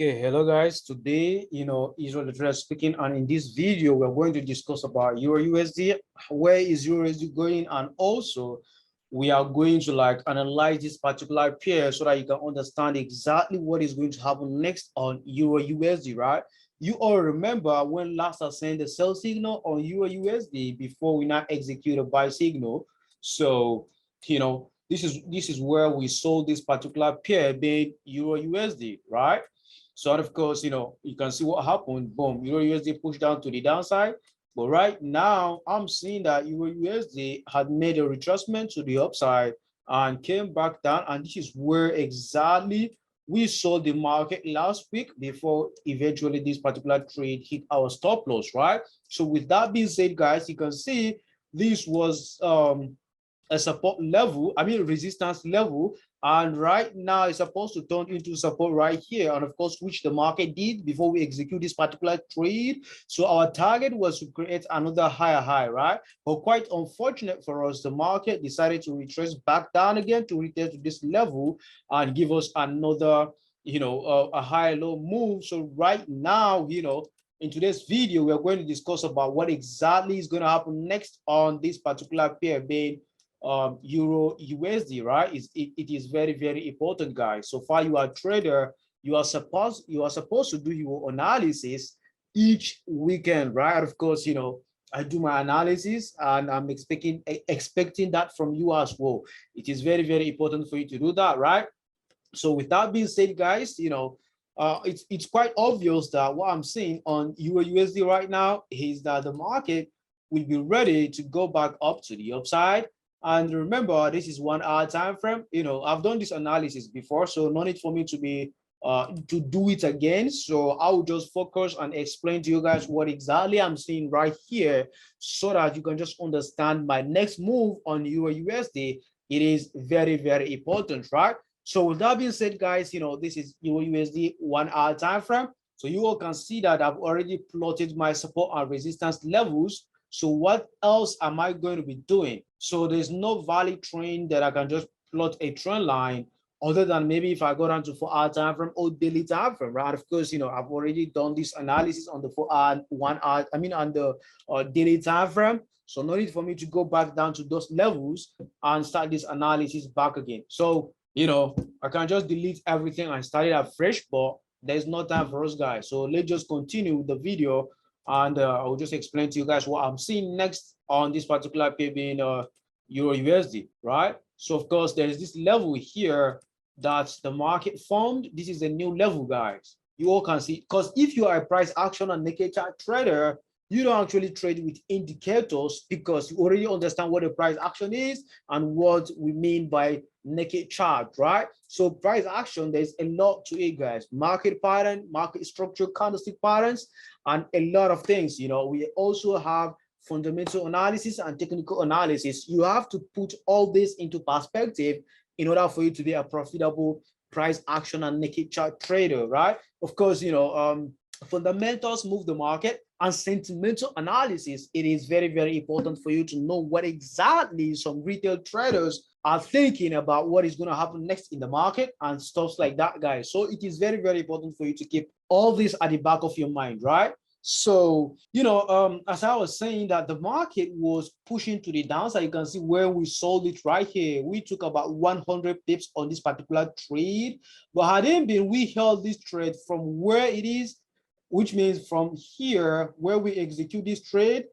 Okay, hello guys. Today, Israel Literate speaking, and in this video, we're going to discuss about EURUSD. Where is EURUSD going? And also, we are going to analyze this particular pair so that you can understand exactly what is going to happen next on EURUSD, right? You all remember when last I sent the sell signal on EURUSD before we now execute a buy signal. So, this is where we sold this particular pair being EURUSD, right? So of course, you can see what happened. Boom, EURUSD pushed down to the downside. But right now, I'm seeing that EURUSD had made a retracement to the upside and came back down. And this is where exactly we saw the market last week before eventually this particular trade hit our stop loss, right? So with that being said, guys, you can see this was a support level, resistance level, and right now it's supposed to turn into support right here, and of course which the market did before we execute this particular trade. So our target was to create another higher high, right? But quite unfortunate for us, the market decided to retrace back down again to return to this level and give us another a high low move. So right now, in today's video, we are going to discuss about what exactly is going to happen next on this particular pair being Euro USD, right? It is very, very important, guys. So far, you are a trader, you are supposed to do your analysis each weekend, right? Of course, I do my analysis and I'm expecting that from you as well. It is very, very important for you to do that, right? So with that being said, guys, it's quite obvious that what I'm seeing on Euro USD right now is that the market will be ready to go back up to the upside. And remember, this is 1 hour time frame. I've done this analysis before, so no need for me to do it again. So I will just focus and explain to you guys what exactly I'm seeing right here, so that you can just understand my next move on Euro USD. It is very, very important, right? So with that being said, guys, this is Euro USD 1 hour time frame. So you all can see that I've already plotted my support and resistance levels. So what else am I going to be doing? So there's no valid trend that I can just plot a trend line other than maybe if I go down to 4 hour time frame or daily time frame, right? Of course, I've already done this analysis on the 4 hour, 1 hour, on the daily time frame. So no need for me to go back down to those levels and start this analysis back again. So, I can just delete everything and start it afresh, but there's no time for us, guys. So let's just continue with the video, and I'll just explain to you guys what I'm seeing next on this particular pair being Euro USD, right? So of course there is this level here that the market formed. This is a new level, guys. You all can see, because if you are a price action and naked chart trader, you don't actually trade with indicators because you already understand what a price action is and what we mean by naked chart, right? So price action, there's a lot to it, guys. Market pattern, market structure, candlestick patterns, and a lot of things. We also have fundamental analysis and technical analysis. You have to put all this into perspective in order for you to be a profitable price action and naked chart trader, right? Of course, fundamentals move the market, and sentimental analysis, it is very, very important for you to know what exactly some retail traders are thinking about what is going to happen next in the market and stuff like that, guys. So it is very, very important for you to keep all this at the back of your mind, right? So, as I was saying, that the market was pushing to the downside. You can see where we sold it right here. We took about 100 pips on this particular trade, but had it been, we held this trade from where it is, which means from here where we execute this trade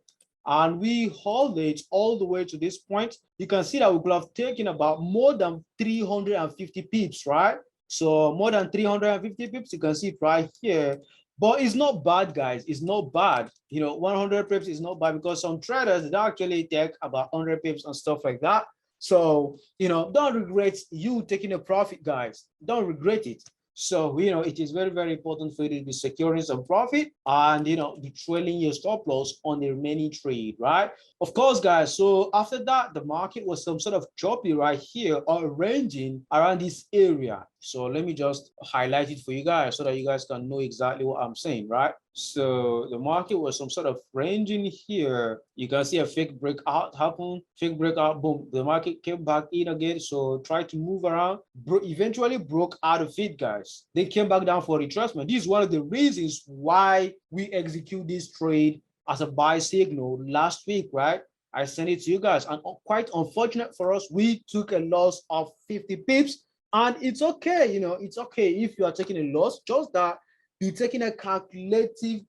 and we hold it all the way to this point, you can see that we could have taken about more than 350 pips, right? So more than 350 pips, you can see it right here. But it's not bad, guys. It's not bad. 100 pips is not bad, because some traders, they actually take about 100 pips and stuff like that. So, don't regret you taking a profit, guys. Don't regret it. So, it is very, very important for you to be securing some profit and, be trailing your stop loss on the remaining trade, right? Of course, guys. So after that, the market was some sort of choppy right here, or ranging around this area. So let me just highlight it for you guys so that you guys can know exactly what I'm saying, right? So the market was some sort of ranging here. You can see a fake breakout happen, fake breakout, boom. The market came back in again. So try to move around, eventually broke out of it, guys. They came back down for retracement. This is one of the reasons why we execute this trade as a buy signal last week, right? I sent it to you guys, and quite unfortunate for us, we took a loss of 50 pips, and it's okay. You know, it's okay if you are taking a loss, just that you're taking a calculated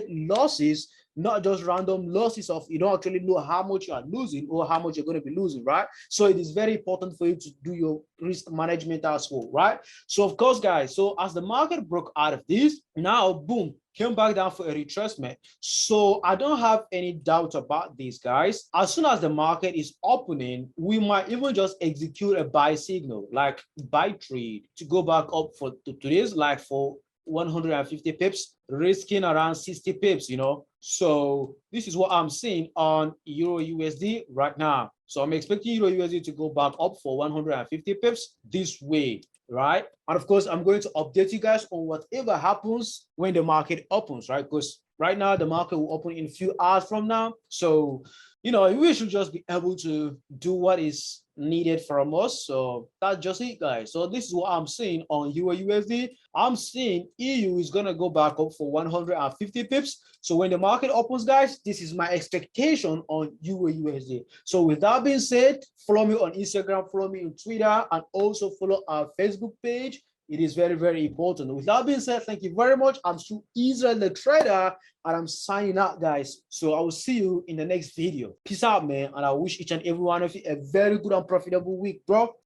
losses, not just random losses of you don't actually know how much you are losing or how much you're going to be losing, right? So it is very important for you to do your risk management as well, right? So of course, guys, so as the market broke out of this, now boom, came back down for a retracement. So I don't have any doubt about this, guys. As soon as the market is opening, we might even just execute a buy signal, like buy trade to go back up for today's, like for 150 pips, risking around 60 pips, you know. So this is what I'm seeing on Euro USD right now. So I'm expecting Euro USD to go back up for 150 pips this way, right? And of course, I'm going to update you guys on whatever happens when the market opens, right? Because right now the market will open in a few hours from now. So, you know, we should just be able to do what is needed from us. So that's just it, guys. So this is what I'm seeing on Euro USD. I'm seeing EU is going to go back up for 150 pips. So when the market opens, guys, this is my expectation on Euro USD. So with that being said, follow me on Instagram, follow me on Twitter, and also follow our Facebook page. It is very, very important. With that being said, thank you very much. I'm Stu Israel the Trader, and I'm signing out, guys. So I will see you in the next video. Peace out, man. And I wish each and every one of you a very good and profitable week, bro.